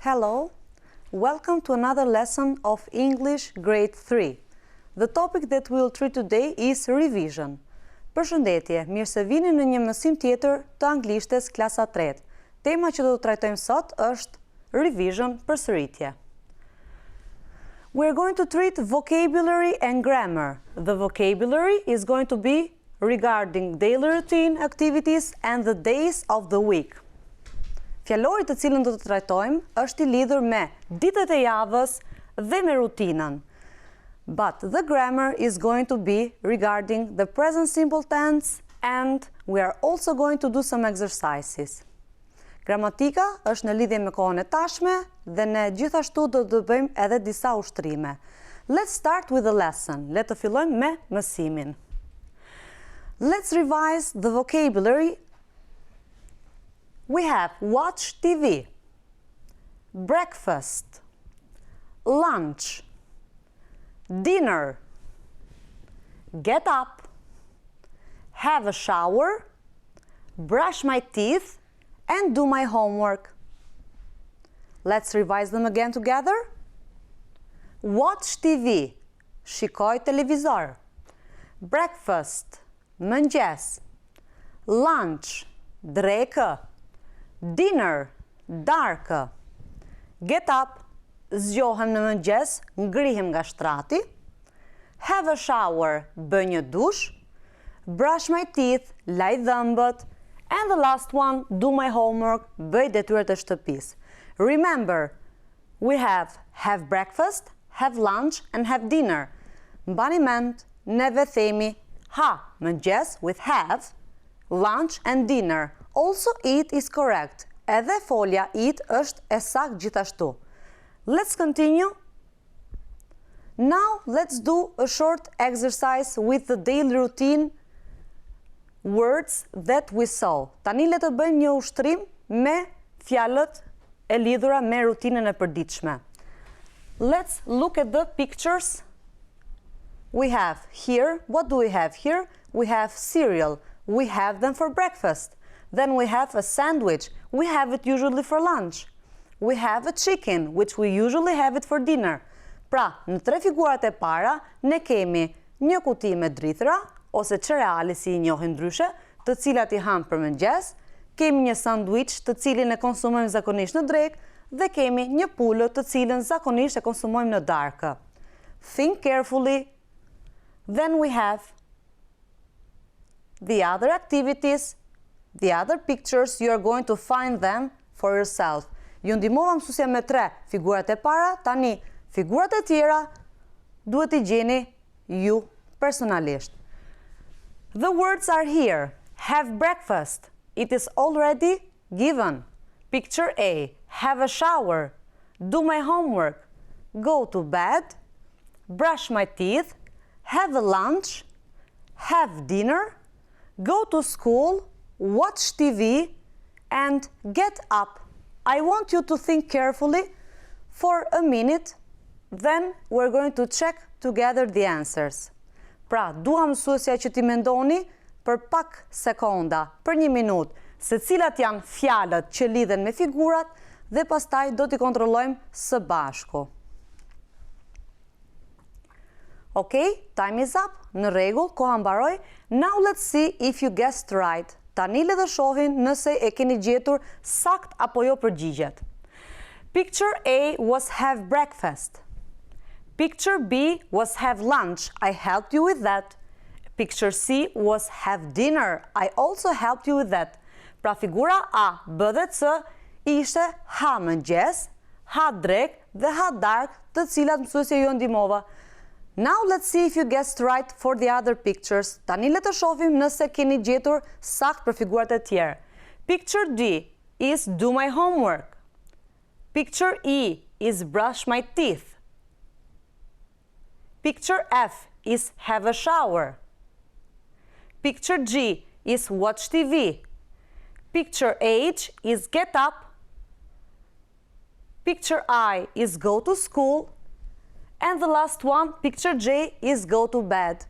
Hello, welcome to another lesson of English Grade 3. The topic that we will treat today is revision. Përshëndetje, mirë se vini në një mësim tjetër të anglishtes klasa 3. Tema që do të trajtojmë sot është revision, përsëritje. We're going to treat vocabulary and grammar. The vocabulary is going to be regarding daily routine activities and the days of the week. Fjalorit të cilën do të trajtojmë është I lidhur me ditët e javës dhe me rutinën. But the grammar is going to be regarding the present simple tense and we are also going to do some exercises. Gramatika është në lidhje me kohën e tashme dhe ne gjithashtu do të bëjmë edhe disa ushtrime. Let's start with the lesson. Le të fillojmë me mësimin. Let's revise the vocabulary. We have watch TV, breakfast, lunch, dinner, get up, have a shower, brush my teeth, and do my homework. Let's revise them again together. Watch TV, shikoj televizor. Breakfast, mëngjes. Lunch, drekë. Dinner, darkë. Get up, zgjohem në mëngjes, ngrihem nga shtrati. Have a shower, bëj një dush. Brush my teeth, laj dhëmbët. And the last one, do my homework, bëj detyrat e shtëpisë. Remember, we have breakfast, have lunch and have dinner. Mbani mend, neve themi ha, mëngjes with have, lunch and dinner. Also eat is correct. Edhe folja eat është e saktë gjithashtu. Let's continue. Now let's do a short exercise with the daily routine words that we saw. Tani le të bëjmë një ushtrim me fjalët e lidhura me rutinën e përditshme. Let's look at the pictures. We have here, what do we have here? We have cereal. We have them for breakfast. Then we have a sandwich. We have it usually for lunch. We have a chicken, which we usually have it for dinner. Pra, në tre figurat e para, ne kemi një kuti me drithra, ose cereali si I njohin ndryshe, të cilat I ham për mëngjes, kemi një sandwich të cilin e konsumojmë zakonisht në drekë, dhe kemi një pulë të cilën zakonisht e konsumojmë në darkë. Think carefully. Then we have the other activities, the other pictures, you are going to find them for yourself. Ju ndihmova mësuesja me tre figurat e para, tani figurat e tjera duhet I gjeni ju personalisht. The words are here. Have breakfast. It is already given. Picture A. Have a shower. Do my homework. Go to bed. Brush my teeth. Have a lunch. Have dinner. Go to school. Watch TV. And get up. I want you to think carefully for a minute. Then we're going to check together the answers. Pra, dua mësuesja që ti mendoni për pak sekonda, për një minutë, se cilat janë fjalët që lidhen me figurat dhe pastaj do t'i kontrollojmë së bashku. Okay, time is up. Në rregull, koha mbaroi. Now let's see if you guessed right. Tani le të shohin nëse e keni gjetur sakt apo jo përgjigjet. Picture A was have breakfast. Picture B was have lunch. I helped you with that. Picture C was have dinner. I also helped you with that. Pra figura A, B dhe C ishte ha mëngjes, ha drek dhe ha dark, të cilat mësuesja ju ndihmova. Now let's see if you guessed right for the other pictures. Tani le të shohim nëse keni gjetur sakt për figurat e tjera. Picture D is do my homework. Picture E is brush my teeth. Picture F is have a shower. Picture G is watch TV. Picture H is get up. Picture I is go to school. And the last one, picture J, is go to bed.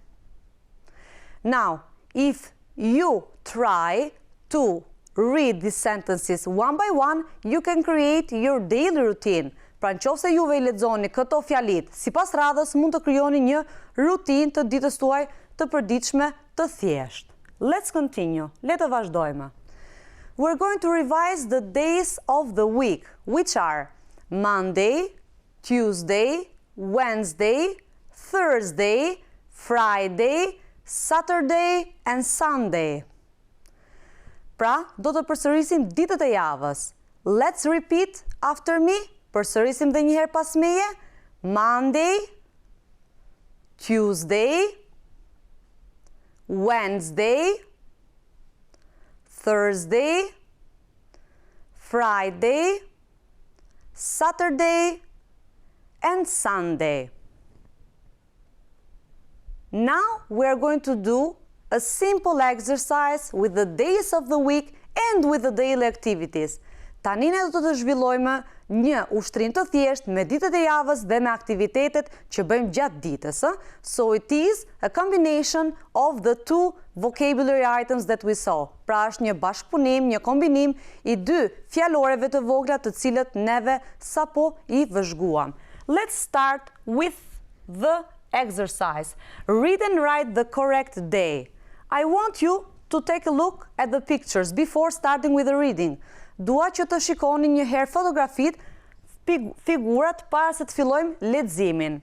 Now, if you try to read these sentences one by one, you can create your daily routine. Pra nëse juve I lexoni këto fjalit, sipas radhës mund të krijoni një rutinë të ditës tuaj të përditshme të thjeshtë. Let's continue. Le të vazhdojmë. We're going to revise the days of the week, which are Monday, Tuesday, Wednesday, Thursday, Friday, Saturday and Sunday. Pra, do të përsërisim ditët e javës. Let's repeat after me. Përsërisim dhe njëherë pas meje. Monday, Tuesday, Wednesday, Thursday, Friday, Saturday and Sunday. Now we are going to do a simple exercise with the days of the week and with the daily activities. Tani ne do të zhvillojmë një ushtrim të thjeshtë me ditët e javës dhe me aktivitetet që bëjmë gjatë ditës. So it is a combination of the two vocabulary items that we saw. Pra është një bashkëpunim, një kombinim I dy fjaloreve të vogla të cilët neve sapo I vëzhguam. Let's start with the exercise. Read and write the correct day. I want you to take a look at the pictures before starting with the reading. Dua që të shikoni një herë fotografit, figurat para se të fillojmë leximin.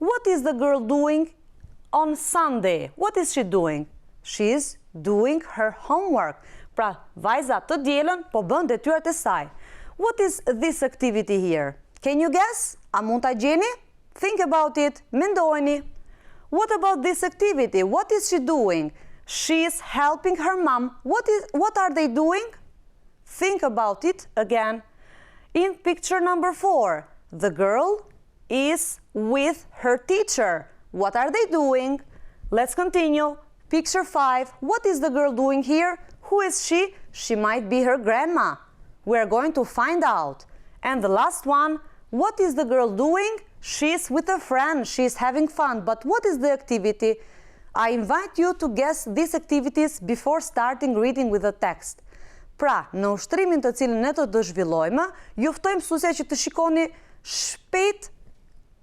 What is the girl doing on Sunday? What is she doing? She is doing her homework. Pra, vajza të dielën po bën detyrat e saj. What is this activity here? Can you guess? A mund ta gjeni? Think about it. Mendojeni. What about this activity? What is she doing? She is helping her mom. What are they doing? Think about it again. In picture number 4, the girl is with her teacher. What are they doing? Let's continue. Picture 5, what is the girl doing here? Who is she? She might be her grandma. We're going to find out. And the last one, what is the girl doing? She's with a friend. She's having fun. But what is the activity? I invite you to guess these activities before starting reading with the text. Pra, në ushtrimin të cilën ne të zhvillojmë, ju ftoj mësuesja që të shikoni shpejt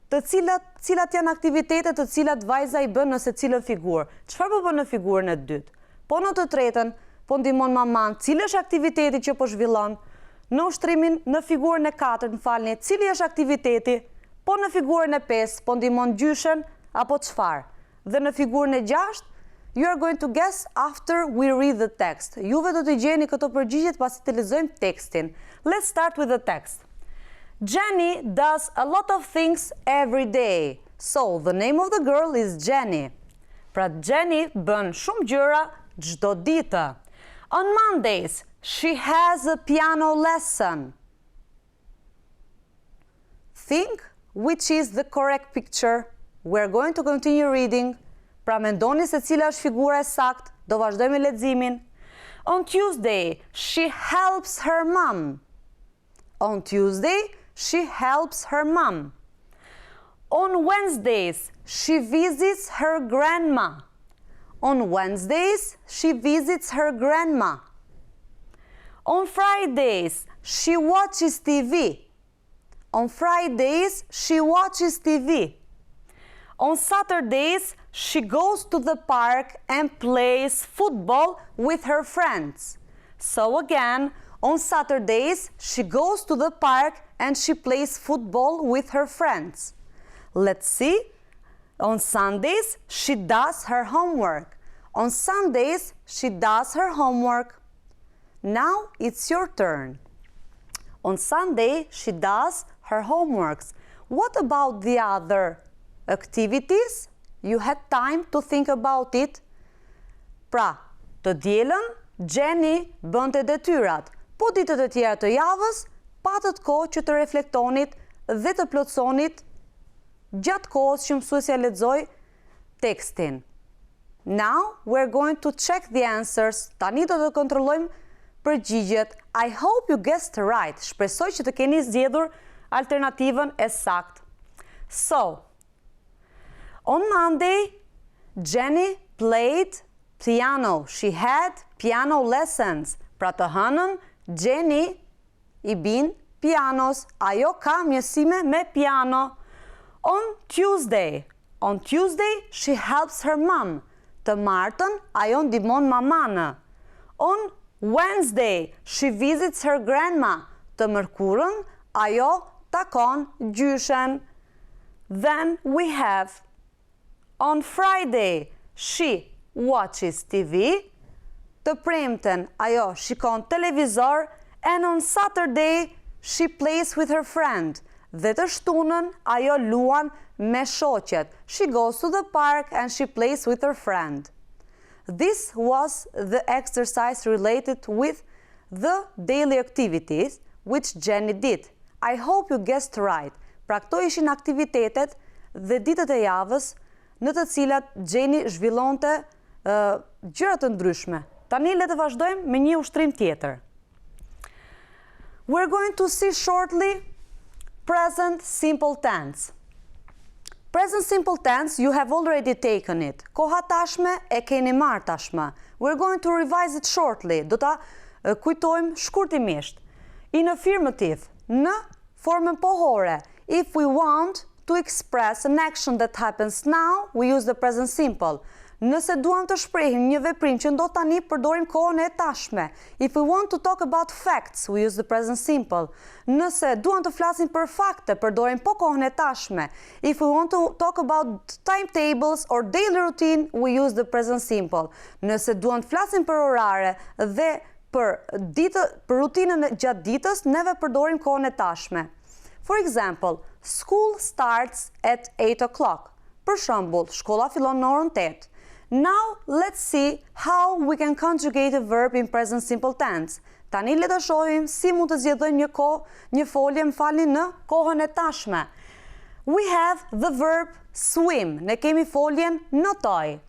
të cilat janë aktivitetet të cilat vajza I bën në secilën figurë. Çfarë po bën në figurën e dytë? Po në të tretën, po ndihmon maman, cili është aktiviteti që po zhvillon? Në ushtrimin në figurën e 4, m'falni, cili është aktiviteti? Po në figurën e 5, po ndihmon gjyshen apo çfarë? Dhe në figurën e 6, you are going to guess after we read the text. Juve do të gjeni këto përgjigjet pasi të lexojmë tekstin. Let's start with the text. Jenny does a lot of things every day. So, the name of the girl is Jenny. Pra, Jenny bën shumë gjëra çdo ditë. On Mondays, she has a piano lesson. Think which is the correct picture. We're going to continue reading. Pra mendoni se cila është figura e saktë, do vazhdojmë leximin. On Tuesday, she helps her mom. On Tuesday, she helps her mom. On Wednesdays, she visits her grandma. On Wednesdays, she visits her grandma. On Fridays, she watches TV. On Fridays, she watches TV. On Saturdays, she goes to the park and plays football with her friends. So again, on Saturdays, she goes to the park and she plays football with her friends. Let's see. On Sundays, she does her homework. On Sundays, she does her homework. Now it's your turn. On Sunday, she does her homeworks. What about the other activities? You had time to think about it. Pra, të dielën, Jenny bënte detyrat, po ditët e tjera të javës, patët kohë që të reflektonit dhe të plotësonit gjatë kohës që mësuesja lexoi tekstin. Now we're going to check the answers. Tani do të kontrollojmë përgjigjet. I hope you guessed right. Shpresoj që të keni zgjedhur alternativën e saktë. So, on Monday, Jenny played piano. She had piano lessons. Pra të hënën, Jenny i bin pianos. Ajo ka mjësime me piano. On Tuesday, she helps her mom. Të martën, ajo ndihmon mamanë. On Wednesday, she visits her grandma. Të mërkurën, ajo takon gjyshen. Then we have on Friday, she watches TV. Të premten, ajo shikon televizor. And on Saturday, she plays with her friend. Dhe të shtunën, ajo luan me shoqet. She goes to the park and she plays with her friend. This was the exercise related with the daily activities which Jenny did. I hope you guessed right. Pra këto ishin aktivitetet dhe ditët e javës në të cilat Jenny zhvillonte gjëra të ndryshme. Tani le të vazhdojmë me një ushtrim tjetër. We're going to see shortly present simple tense. Present simple tense, you have already taken it. Koha tashme e keni marrë tashme. We're going to revise it shortly. Do ta kujtojmë shkurtimisht. In affirmative, në formën pohore. If we want to express an action that happens now, we use the present simple. Nëse duam të shprehim një veprim që ndodh tani, përdorim kohën e tashme. If we want to talk about facts, we use the present simple. Nëse duam të flasim për fakte, përdorim po kohën e tashme. If we want to talk about timetables or daily routine, we use the present simple. Nëse duam të flasim për orare dhe për rutinën gjatë ditës, neve përdorim kohën e tashme. For example, school starts at 8 o'clock. Për shembull, shkolla fillon në orën 8. Now, let's see how we can conjugate a verb in present simple tense. Tani le të shohim si mund të zgjedhojmë një folje në kohën e tashme. We have the verb swim. Ne kemi foljen notoj.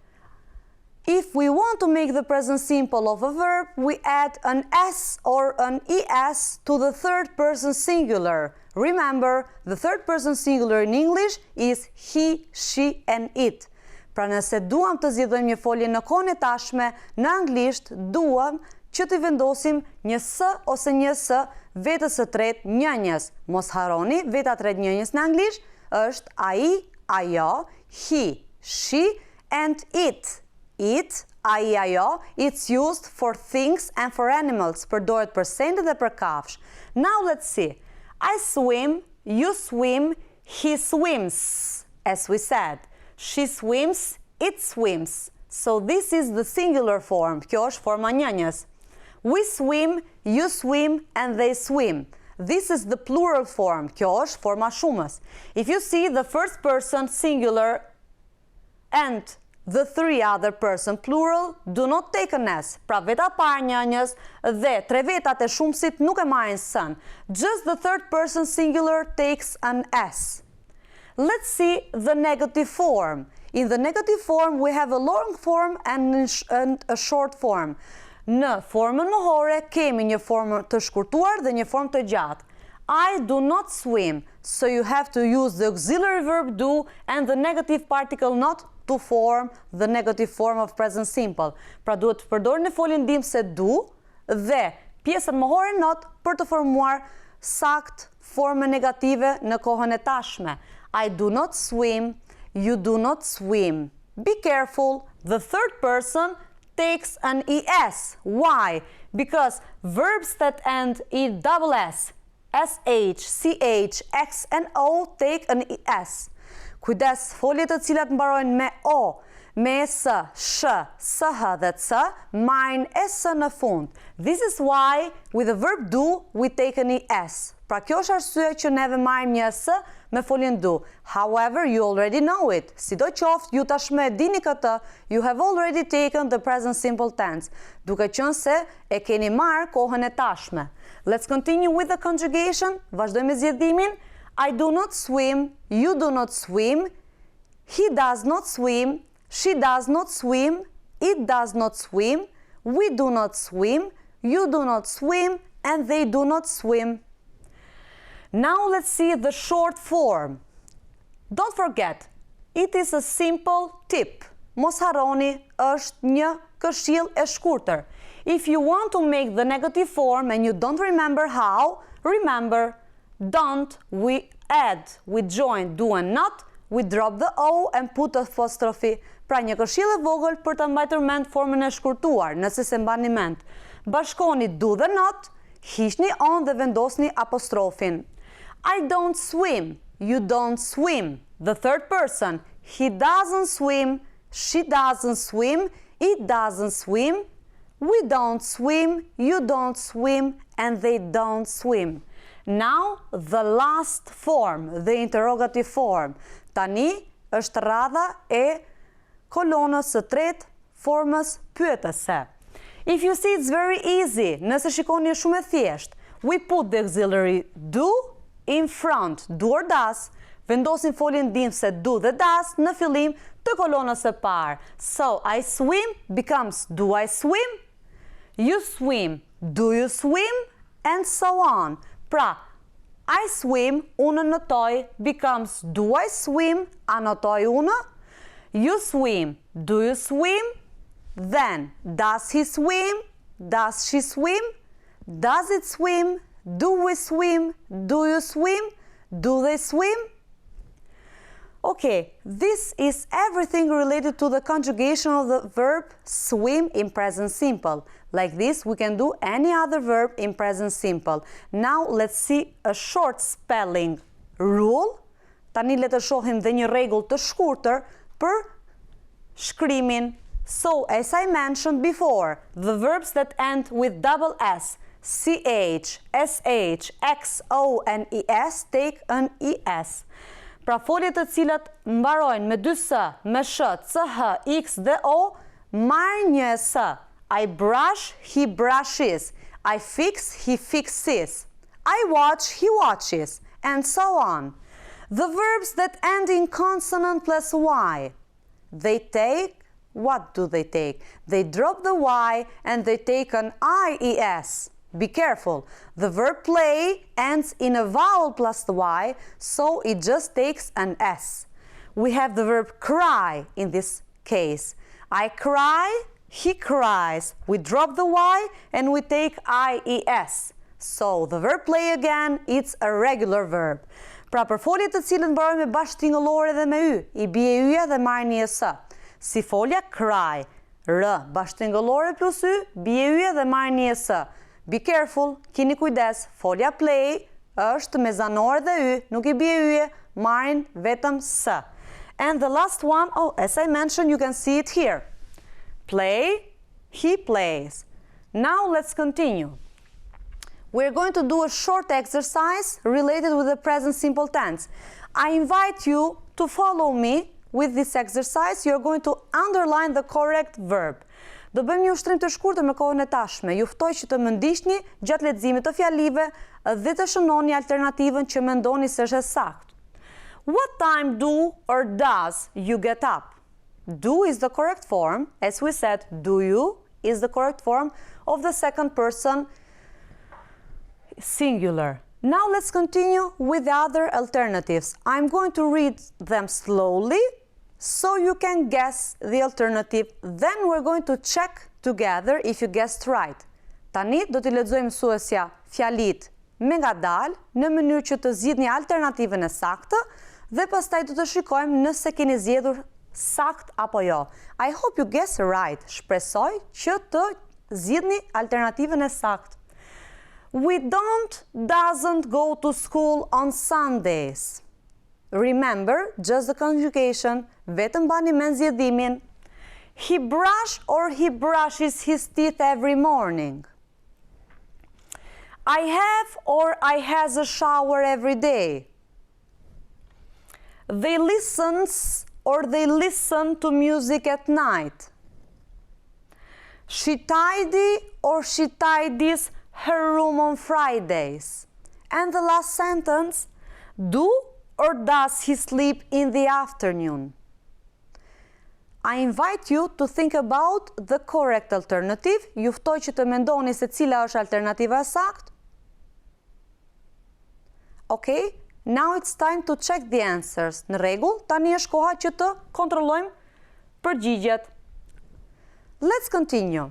If we want to make the present simple of a verb, we add an s or an es to the third person singular. Remember, the third person singular in English is he, she, and it. Pra nëse duam të zgjidhojmë një folje në kohën e tashme, në anglisht duam që të vendosim një s ose një s vetës së tretë njënjës. Mos harroni, veta e tretë njënjës në anglisht është ai, ajo, he, she, and it. It, ai, ajo, it's used for things and for animals. Përdoret për sende dhe për kafsh. Now let's see. I swim, you swim, he swims, as we said. She swims, it swims. So this is the singular form. Kjo është forma njënjës. We swim, you swim, and they swim. This is the plural form. Kjo është forma shumës. If you see the first person singular and the three other person plural, do not take an s. Pra veta parë njënjës dhe tre vetat e shumësit nuk e marrin sën. Just the third person singular takes an s. Let's see the negative form. In the negative form, we have a long form and a short form. Në formën mohore, kemi një formë të shkurtuar dhe një formë të gjatë. I do not swim, so you have to use the auxiliary verb do and the negative particle not to form the negative form of present simple. Pra duhet të përdorni foljen ndihmëse do dhe pjesën mohore not për të formuar sakt formë negative në kohën e tashme. I do not swim, you do not swim. Be careful, the third person takes an es. Why? Because verbs that end in double s, sh, ch, x, and o take an es. Kujdes, foljet të cilat mbarojnë me o, me s, sh, sh dhe c, marrin s në fund. This is why with the verb do we take an es. Pra kjo është arsye që neve marrim një s me foljen do. However, you already know it. Sidoqoftë, ju tashmë e dini këtë, you have already taken the present simple tense. Duke qenë se e keni marrë kohën e tashme. Let's continue with the conjugation. Vazhdojmë me zgjedhimin. I do not swim, you do not swim, he does not swim, she does not swim, it does not swim, we do not swim, you do not swim, and they do not swim. Now let's see the short form. Don't forget, it is a simple tip. Mos harroni, është një këshill e shkurtër. If you want to make the negative form and you don't remember how, remember, don't, we add, we join, do and not, we drop the O and put apostrophe. Pra një këshill e vogël për ta mbajtur mend formën e shkurtuar, nëse se mbani mend. Bashkoni do dhe not, hiqni on dhe vendosni apostrofin. I don't swim, you don't swim. The third person, he doesn't swim, she doesn't swim, it doesn't swim, we don't swim, you don't swim, and they don't swim. Now, the last form, the interrogative form. Tani është radha e kolonës së tretë, formës pyetëse. If you see, it's very easy. Nëse shikoni është shumë e thjeshtë. We put the auxiliary do in front, do or does. Vendosin foljen ndihmëse do dhe does në fillim të kolonës së parë. So, I swim becomes do I swim? You swim, do you swim? And so on. Pra, I swim, unë notoj, becomes do I swim, anotoj unë. You swim, do you swim? Then, does he swim? Does she swim? Does it swim? Do we swim? Do you swim? Do they swim? Okay, this is everything related to the conjugation of the verb swim in present simple. Like this, we can do any other verb in present simple. Now, let's see a short spelling rule. Tani le të shohim dhe një rregull të shkurtër për shkrimin. So, as I mentioned before, the verbs that end with double S, CH, SH, XO, and ES take an ES. Pra foljet të cilat mbarojnë me dy S, me sh, ch, x dhe o, marrin një S. I brush, he brushes. I fix, he fixes. I watch, he watches, and so on. The verbs that end in consonant plus Y, they take, what do they take? They drop the Y and they take an IES. Be careful. The verb play ends in a vowel plus the Y, so it just takes an S. We have the verb cry in this case. I cry, he cries. We drop the Y and we take IES. So, the verb play again, it's a regular verb. Pra për foljet të cilën mbarojnë me bashkëtingëllore dhe me y, I bie yja dhe marrin një s. Si folja cry, r, bashkëtingëllore plus y, bie yja dhe marrin një s. Be careful, keni kujdes, folja play është me zanore dhe y, nuk I bie yje, marrin vetëm s. And the last one, oh, as I mentioned, you can see it here. Play, he plays. Now let's continue. We're going to do a short exercise related with the present simple tense. I invite you to follow me with this exercise. You're going to underline the correct verb. Do bëjmë një ushtrim të shkurtër me kohën e tashme. Ju ftoj që të më ndiqni gjatë leximit të fjalive dhe të shënoni alternativën që mendoni se është e saktë. What time do or does you get up? Do is the correct form. As we said, do you is the correct form of the second person singular. Now let's continue with the other alternatives. I'm going to read them slowly so you can guess the alternative. Then we're going to check together if you guessed right. Tani do t'i lexojmë mësuesja fjalit me ngadalë në mënyrë që të zgjidhni alternativën e saktë dhe pastaj do të shikojmë nëse keni zgjedhur sakt apo jo. I hope you guess right. Shpresoj që të zgjidhni alternativën e saktë. We doesn't go to school on Sundays. Remember, just the conjugation, vetëm bani me zgjedhimin. He brush or he brushes his teeth every morning. I have or I has a shower every day. They listens or they listen to music at night. She tidy or she tidies her room on Fridays. And the last sentence, do or does he sleep in the afternoon? I invite you to think about the correct alternative. Ju ftoj që të mendoni se cila është alternativa e saktë. Okay, now it's time to check the answers. Në rregull, tani është koha që të kontrollojmë përgjigjet. Let's continue.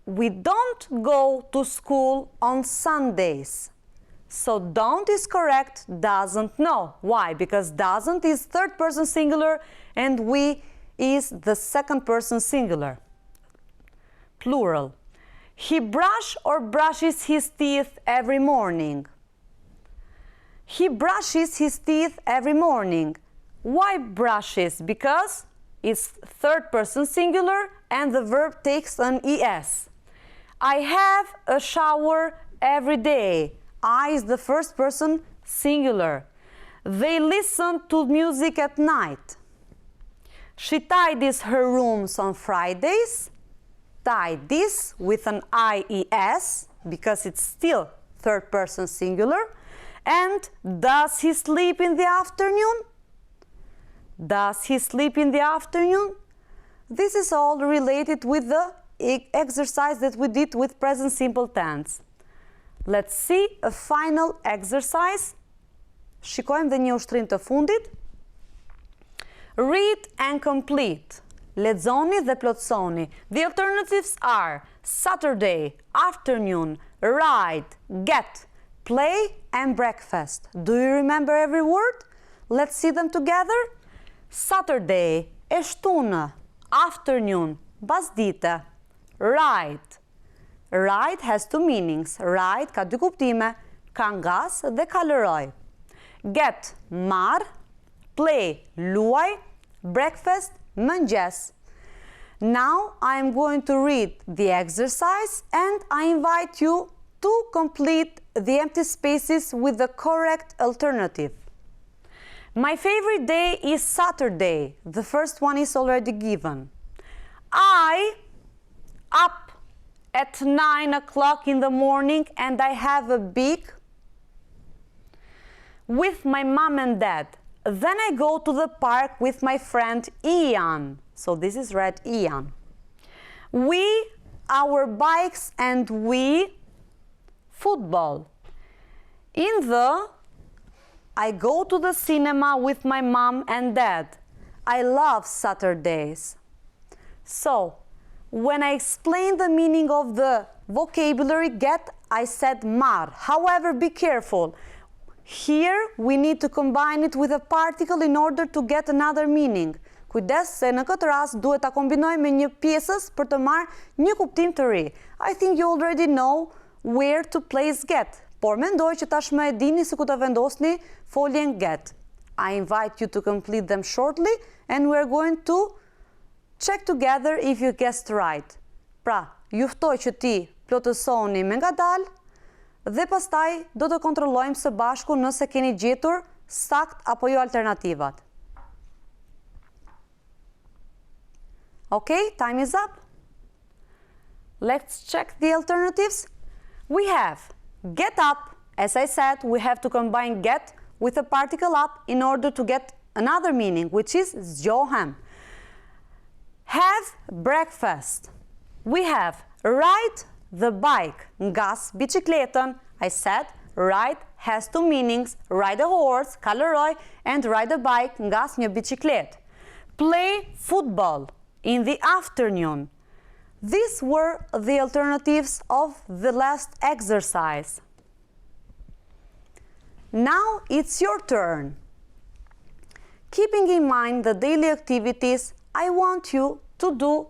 we don't go to school on Sundays. So don't is correct, doesn't no. Why? Because doesn't is third person singular and we is the second person singular. Plural. He brush or brushes his teeth every morning. He brushes his teeth every morning. Why brushes? Because it's third person singular and the verb takes an es. I have a shower every day. I is the first person singular. They listen to music at night. She tidies her rooms on Fridays. Tidies with an ies because it's still third person singular. And does he sleep in the afternoon? Does he sleep in the afternoon? This is all related with the exercise that we did with present simple tense. Let's see a final exercise. Shikojmë dhe një ushtrim të fundit. Read and complete. Lexoni dhe plotsoni. The alternatives are Saturday, afternoon, ride, get, play and breakfast. Do you remember every word? Let's see them together. Saturday, e shtunë. Afternoon, basdite. Ride. Ride has two meanings. Ride ka dy kuptime, ka ngas dhe ka lëroj. Get, marr. Play, luaj. Breakfast, mëngjes. Now I am going to read the exercise and I invite you to complete the empty spaces with the correct alternative. My favorite day is Saturday. The first one is already given. I up at 9 o'clock in the morning and I have a big with my mom and dad. Then I go to the park with my friend Ian. So this is red, Ian. We, our bikes and we, football. I go to the cinema with my mom and dad. I love Saturdays. So, when I explain the meaning of the vocabulary get, I said mar. However, be careful. Here, we need to combine it with a particle in order to get another meaning. Kujdes se në këtë rast duhet ta kombinoj me një pjesës për të marrë një kuptim të ri. I think you already know where to place get. Por mendoj që tashmë e dini se ku të vendosni foljen get. I invite you to complete them shortly and we're going to check together if you guessed right. Pra, juftoj që ti plotësoni me ngadalë dhe pastaj do të kontrollojmë së bashku nëse keni gjetur sakt apo jo alternativat. Okay, time is up. Let's check the alternatives. We have get up. As I said, we have to combine get with a particle up in order to get another meaning, which is zgjohem. Have breakfast. We have ride the bike. Ngas bicikletën. I said ride has two meanings. Ride a horse, kalëroj, and ride a bike, ngas një bicikletë. Play football in the afternoon. These were the alternatives of the last exercise. Now it's your turn. Keeping in mind the daily activities, I want you to do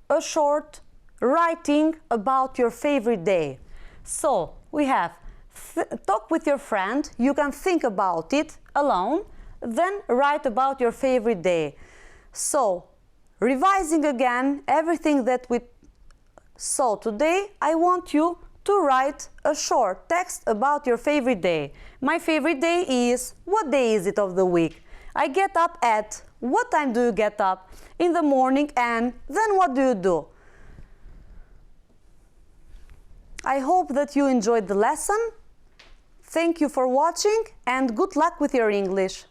a short writing about your favorite day. So, we have talk with your friend, you can think about it alone, then write about your favorite day. So, revising again everything that we saw today, I want you to write a short text about your favorite day. My favorite day is, what day is it of the week? I get up at, what time do you get up? In the morning, and then what do you do? I hope that you enjoyed the lesson. Thank you for watching and good luck with your English.